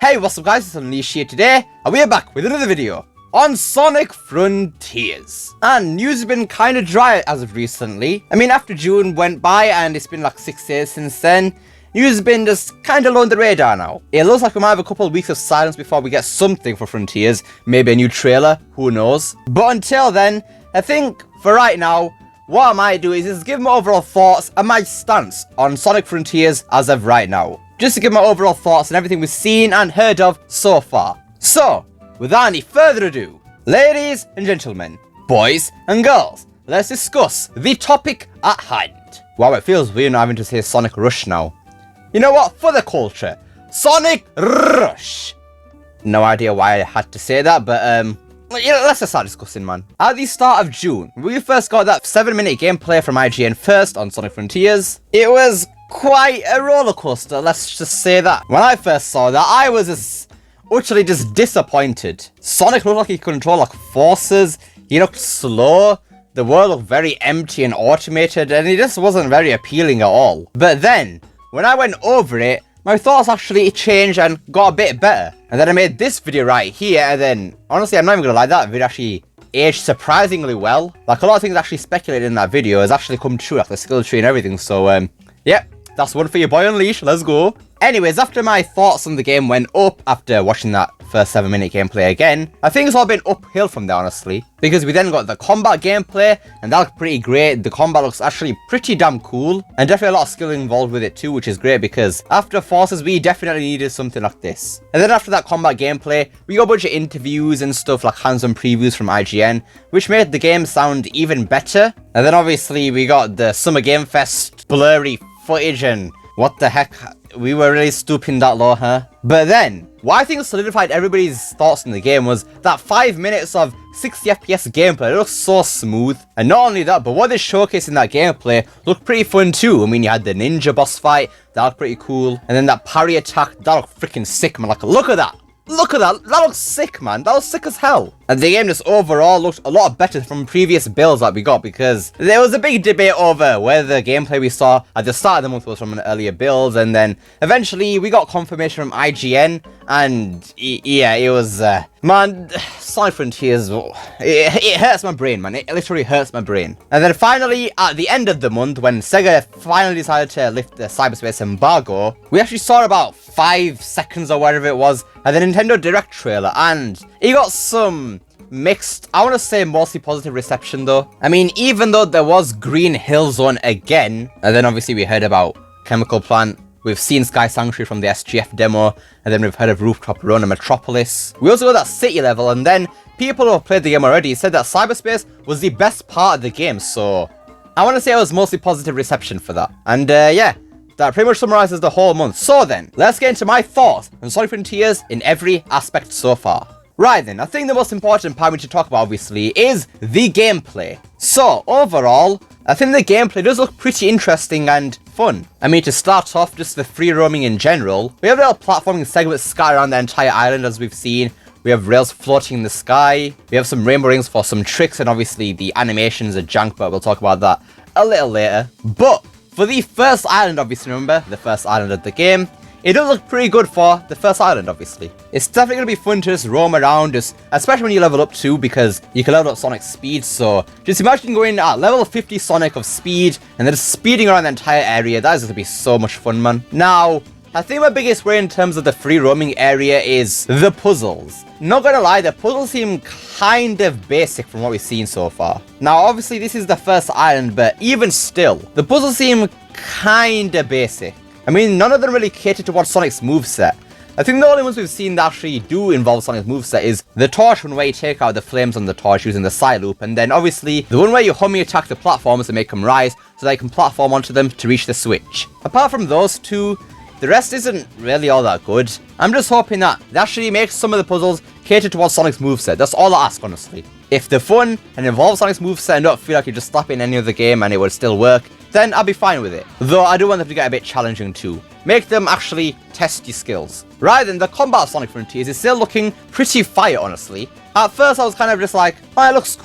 Hey, what's up guys, it's Unleash here today, and we are back with another video on Sonic Frontiers. And news has been kind of dry as of recently. I mean, after June went by and it's been like 6 days since then, news has been just kind of low on the radar now. It looks like we might have a couple of weeks of silence before we get something for Frontiers, maybe a new trailer, who knows. But until then, I think for right now, what I might do is just give my overall thoughts and my stance on Sonic Frontiers as of right now. Just to give my overall thoughts on everything we've seen and heard of so far. So, without any further ado, ladies and gentlemen, boys and girls, let's discuss the topic at hand. Wow, it feels weird not having to say Sonic Rush now. You know what? For the culture, Sonic Rush. No idea why I had to say that, but yeah, let's just start discussing, man. At the start of June, we first got that 7-minute gameplay from IGN first on Sonic Frontiers. It was quite a roller coaster, let's just say that. When I first saw that, I was just utterly disappointed. Sonic looked like he could control like forces, he looked slow, the world looked very empty and automated, and it just wasn't very appealing at all. But then, when I went over it, my thoughts actually changed and got a bit better. And then I made this video right here, and then, honestly, I'm not even gonna lie, that video actually aged surprisingly well. Like, a lot of things actually speculated in that video has actually come true, like the skill tree and everything, so, yeah. That's one for your boy Unleash, let's go. Anyways, after my thoughts on the game went up after watching that first 7-minute gameplay again, I think it's all been uphill from there, honestly. Because we then got the combat gameplay, and that looked pretty great. The combat looks actually pretty damn cool, and definitely a lot of skill involved with it too, which is great because after Forces, we definitely needed something like this. And then after that combat gameplay, we got a bunch of interviews and stuff like hands-on previews from IGN, which made the game sound even better. And then obviously we got the Summer Game Fest blurry footage, and what the heck, we were really stooping that low, huh? But then, what I think solidified everybody's thoughts in the game was that 5 minutes of 60 FPS gameplay. It looks so smooth. And not only that, but what they showcased in that gameplay looked pretty fun too. I mean, you had the ninja boss fight, that looked pretty cool. And then that parry attack, that looked freaking sick, man. Like, look at that. Look at that, that looks sick, man. That was sick as hell. And the game just overall looked a lot better from previous builds that we got, because there was a big debate over whether the gameplay we saw at the start of the month was from an earlier build, and then eventually we got confirmation from IGN, and yeah, it was, man, Sonic Frontiers, it hurts my brain, man. It literally hurts my brain. And then finally, at the end of the month, when Sega finally decided to lift the Cyberspace embargo, we actually saw about 5 seconds or whatever it was at the Nintendo Direct trailer, and it got some mixed, I want to say mostly positive reception though. I mean, even though there was Green Hill Zone again, and then obviously we heard about Chemical Plant, we've seen Sky Sanctuary from the SGF demo, and then we've heard of Rooftop Run and Metropolis. We also got that city level, and then people who have played the game already said that Cyberspace was the best part of the game, so I want to say it was mostly positive reception for that. And yeah, that pretty much summarizes the whole month. So then, let's get into my thoughts on Sonic Frontiers in every aspect so far. Right then, I think the most important part we should talk about, obviously, is the gameplay. So, overall, I think the gameplay does look pretty interesting and fun. I mean, to start off, just the free roaming in general, we have little platforming segments scattered around the entire island, as we've seen. We have rails floating in the sky, we have some rainbow rings for some tricks, and obviously the animations are jank, but we'll talk about that a little later. But for the first island, obviously, remember, the first island of the game, it does look pretty good for the first island, obviously. It's definitely going to be fun to just roam around, especially when you level up too, because you can level up Sonic's speed. So just imagine going at level 50 Sonic of speed, and then just speeding around the entire area. That is going to be so much fun, man. Now, I think my biggest worry in terms of the free roaming area is the puzzles. Not gonna lie, the puzzles seem kind of basic from what we've seen so far. Now, obviously, this is the first island, but even still, the puzzles seem kind of basic. I mean, none of them really cater towards Sonic's moveset. I think the only ones we've seen that actually do involve Sonic's moveset is the torch one where you take out the flames on the torch using the side loop, and then obviously the one where you homie attack the platforms to make them rise so that you can platform onto them to reach the switch. Apart from those two, the rest isn't really all that good. I'm just hoping that they actually make some of the puzzles cater towards Sonic's moveset. That's all I ask, honestly. If they're fun and involve Sonic's moveset and don't feel like you're just slapping any other game and it would still work, then I'll be fine with it. Though I do want them to get a bit challenging too. Make them actually test your skills. Right then, the combat of Sonic Frontiers is still looking pretty fire, honestly. At first I was kind of just like, oh, it looks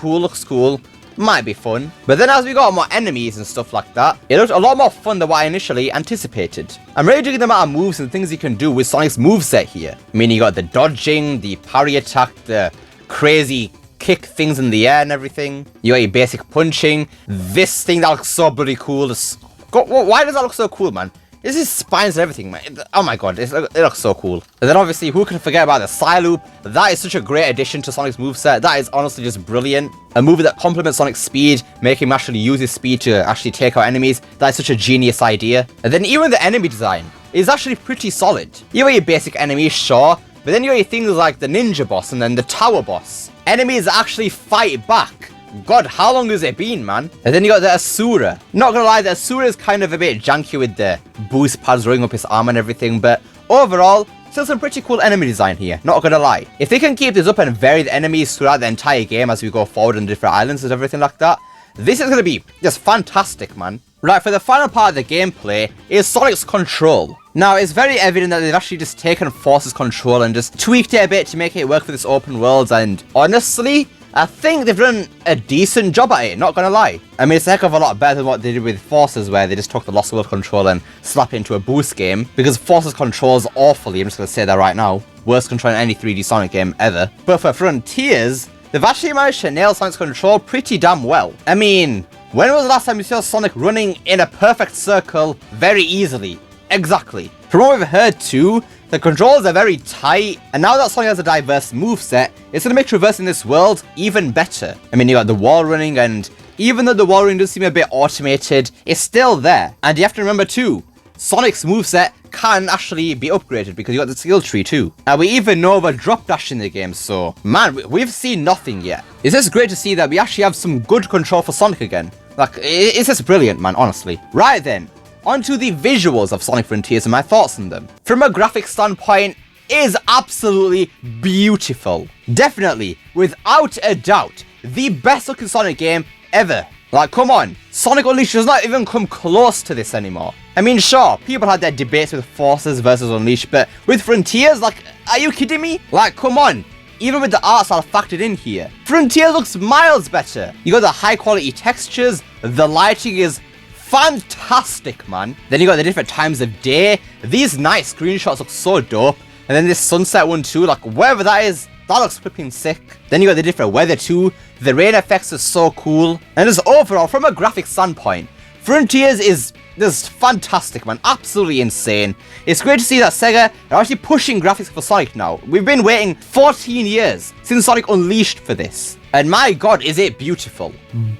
cool, might be fun. But then as we got more enemies and stuff like that, it looked a lot more fun than what I initially anticipated. I'm really digging the amount of moves and things you can do with Sonic's moveset here. I mean, you got the dodging, the parry attack, the crazy kick things in the air and everything. You got your basic punching. This thing that looks so bloody cool. Why does that look so cool, man? This is spines and everything, man. Oh my god, it looks so cool. And then obviously, who can forget about the Psy Loop? That is such a great addition to Sonic's moveset. That is honestly just brilliant. A move that complements Sonic's speed, making him actually use his speed to actually take out enemies. That is such a genius idea. And then even the enemy design is actually pretty solid. You got your basic enemies, sure, but then you got your things like the ninja boss and then the tower boss. Enemies actually fight back. God, how long has it been, man? And then you got the Asura. Not gonna lie, the Asura is kind of a bit janky with the boost pads rolling up his arm and everything, but overall, still some pretty cool enemy design here, not gonna lie. If they can keep this up and vary the enemies throughout the entire game as we go forward on different islands and everything like that, this is gonna be just fantastic, man. Right, for the final part of the gameplay is Sonic's control. Now, it's very evident that they've actually just taken Force's control and just tweaked it a bit to make it work for this open world, and honestly, I think they've done a decent job at it, not gonna lie. I mean, it's a heck of a lot better than what they did with Forces, where they just took the Lost World control and slapped it into a boost game, because Forces controls awfully, I'm just gonna say that right now. Worst control in any 3D Sonic game ever. But for Frontiers, they've actually managed to nail Sonic's control pretty damn well. I mean, when was the last time you saw Sonic running in a perfect circle very easily? Exactly. From what we've heard too, the controls are very tight, and now that Sonic has a diverse moveset, it's going to make traversing this world even better. I mean, you got the wall running, and even though the wall running does seem a bit automated, it's still there. And you have to remember too, Sonic's moveset can actually be upgraded because you got the skill tree too. And we even know about drop dash in the game, so man, we've seen nothing yet. It's just great to see that we actually have some good control for Sonic again. Like, it's just brilliant, man, honestly. Right then, onto the visuals of Sonic Frontiers and my thoughts on them. From a graphic standpoint, it is absolutely beautiful. Definitely, without a doubt, the best looking Sonic game ever. Like, come on, Sonic Unleashed does not even come close to this anymore. I mean, sure, people had their debates with Forces versus Unleashed, but with Frontiers, like, are you kidding me? Like, come on. Even with the art style factored in here, Frontier looks miles better. You got the high quality textures, the lighting is fantastic, man. Then you got the different times of day. These night screenshots look so dope. And then this sunset one too, like wherever that is, that looks flipping sick. Then you got the different weather too. The rain effects are so cool. And just overall, from a graphic standpoint, Frontiers is just fantastic, man. Absolutely insane. It's great to see that Sega are actually pushing graphics for Sonic now. We've been waiting 14 years since Sonic Unleashed for this. And my god, is it beautiful.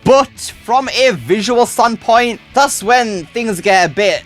But from a visual standpoint, that's when things get a bit,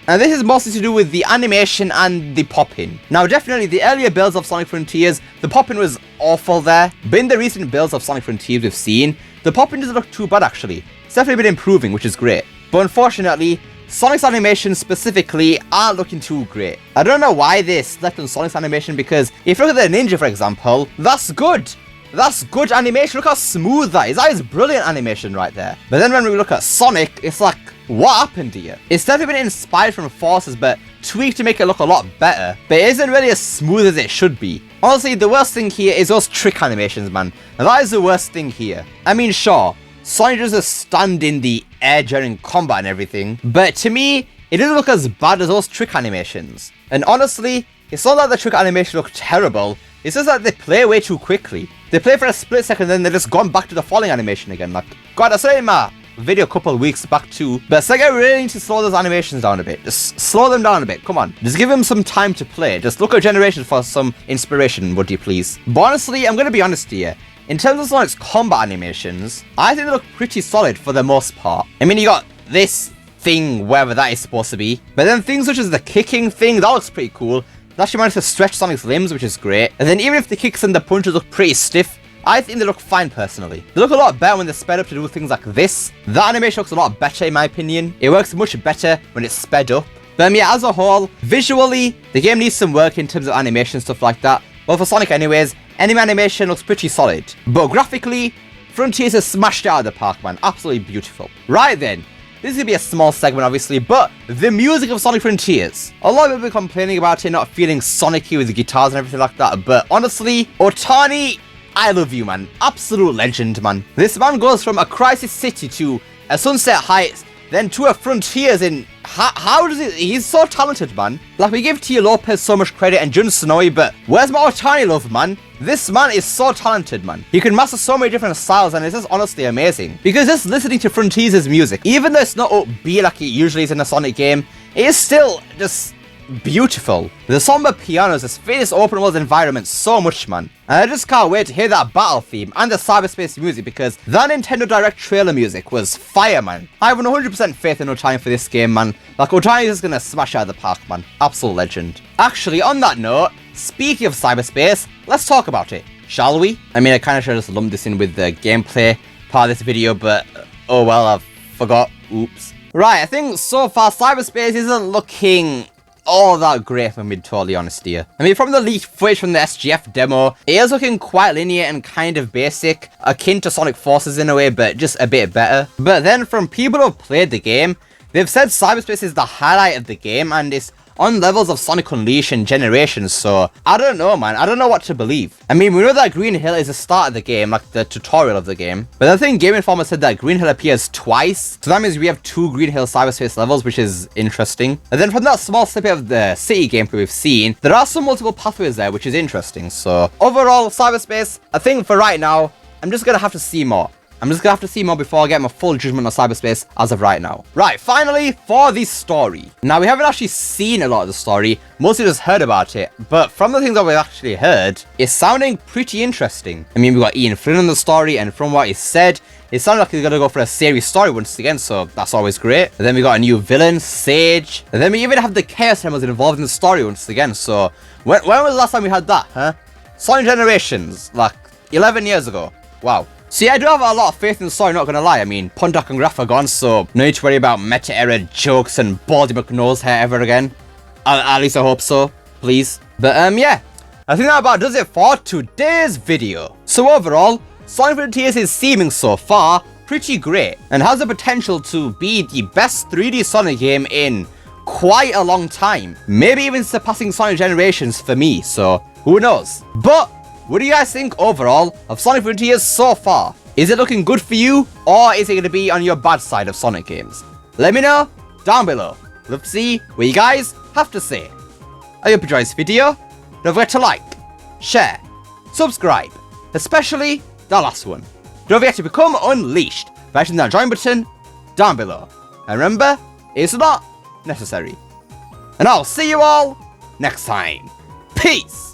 And this is mostly to do with the animation and the pop-in. Now, definitely, the earlier builds of Sonic Frontiers, the pop-in was awful there. But in the recent builds of Sonic Frontiers we've seen, the pop-in doesn't look too bad, actually. It's definitely been improving, which is great. But unfortunately, Sonic's animations specifically aren't looking too great. I don't know why they slept on Sonic's animation, because if you look at the Ninja, for example, that's good. That's good animation. Look how smooth that is. That is brilliant animation right there. But then when we look at Sonic, it's like, what happened here? It's definitely been inspired from Forces, but tweaked to make it look a lot better. But it isn't really as smooth as it should be. Honestly, the worst thing here is those trick animations, man. And that is the worst thing here. I mean, sure, Sonic does just stand in the air during combat and everything. But to me, it doesn't look as bad as those trick animations. And honestly, it's not that the trick animations look terrible. It's just that they play way too quickly. They play for a split second, then they're just gone back to the falling animation again. Like, God, I said in my video a couple of weeks back too. But Sega really needs to slow those animations down a bit. Just slow them down a bit. Come on. Just give them some time to play. Just look at Generations for some inspiration, would you please? But honestly, I'm going to be honest here. In terms of Sonic's combat animations, I think they look pretty solid for the most part. I mean, you got this thing, wherever that is supposed to be. But then things such as the kicking thing, that looks pretty cool. They actually managed to stretch Sonic's limbs, which is great. And then even if the kicks and the punches look pretty stiff, I think they look fine personally. They look a lot better when they're sped up to do things like this. That animation looks a lot better in my opinion. It works much better when it's sped up. But yeah, as a whole, visually, the game needs some work in terms of animation, stuff like that. Well, for Sonic anyways, enemy animation looks pretty solid. But graphically, Frontiers has smashed it out of the park, man. Absolutely beautiful. Right then. This is going to be a small segment, obviously, but the music of Sonic Frontiers. A lot of people have been complaining about it not feeling Sonic-y with the guitars and everything like that, but honestly, Otani I love you, man. Absolute legend, man. This man goes from a crisis city to a Sunset Heights, then to a Frontiers in... How does it... He's so talented, man. Like, we give Tia Lopez so much credit and Jun Snowy, but where's my Otani love, man? This man is so talented, man. He can master so many different styles, and it's just honestly amazing. Because just listening to Frontiers' music, even though it's not upbeat like it usually is in a Sonic game, it is still just beautiful. The somber pianos just fit this open world environment so much, man. And I just can't wait to hear that battle theme and the Cyberspace music, because that Nintendo Direct trailer music was fire, man. I have 100% faith in Otani for this game, man. Like, Otani is gonna smash out of the park, man. Absolute legend. Actually, on that note, speaking of Cyberspace, let's talk about it, shall we? I mean, I kind of should have just lumped this in with the gameplay part of this video, but oh well, I forgot. Oops. Right, I think so far Cyberspace isn't looking all that great, if I'm being totally honest here. I mean, from the leaked footage from the SGF demo, it is looking quite linear and kind of basic, akin to Sonic Forces in a way, but just a bit better. But then from people who have played the game, they've said Cyberspace is the highlight of the game, and it's on levels of Sonic Unleashed and Generations, so I don't know, man. I don't know what to believe. I mean, we know that Green Hill is the start of the game, like the tutorial of the game, but I think Game Informer said that Green Hill appears twice, so that means we have 2 Green Hill Cyberspace levels, which is interesting. And then from that small snippet of the city gameplay we've seen, there are some multiple pathways there, which is interesting. So overall, Cyberspace, I think for right now, I'm just gonna have to see more. I'm just gonna have to see more before I get my full judgment on Cyberspace as of right now. Right, finally, for the story. Now, we haven't actually seen a lot of the story, mostly just heard about it, but from the things that we've actually heard, it's sounding pretty interesting. I mean, we got Ian Flynn in the story, and from what he said, it sounded like he's gonna go for a serious story once again, so that's always great. And then we got a new villain, Sage, and then we even have the Chaos Emeralds involved in the story once again, so when was the last time we had that, huh? Sonic Generations, like 11 years ago. Wow. See, I do have a lot of faith in the story, not gonna lie. I mean, Pondak and Graph are gone, so no need to worry about meta error jokes and Baldy McNose hair ever again. At least I hope so, please. But yeah, I think that about does it for today's video. So overall, Sonic Frontiers is seeming so far pretty great, and has the potential to be the best 3D Sonic game in quite a long time. Maybe even surpassing Sonic Generations for me, so who knows. But what do you guys think overall of Sonic Frontiers so far? Is it looking good for you, or is it going to be on your bad side of Sonic games? Let me know down below. Love to see what you guys have to say. I hope you enjoyed this video. Don't forget to like, share, subscribe, especially the last one. Don't forget to become Unleashed by hitting that join button down below. And remember, it's not necessary. And I'll see you all next time. Peace!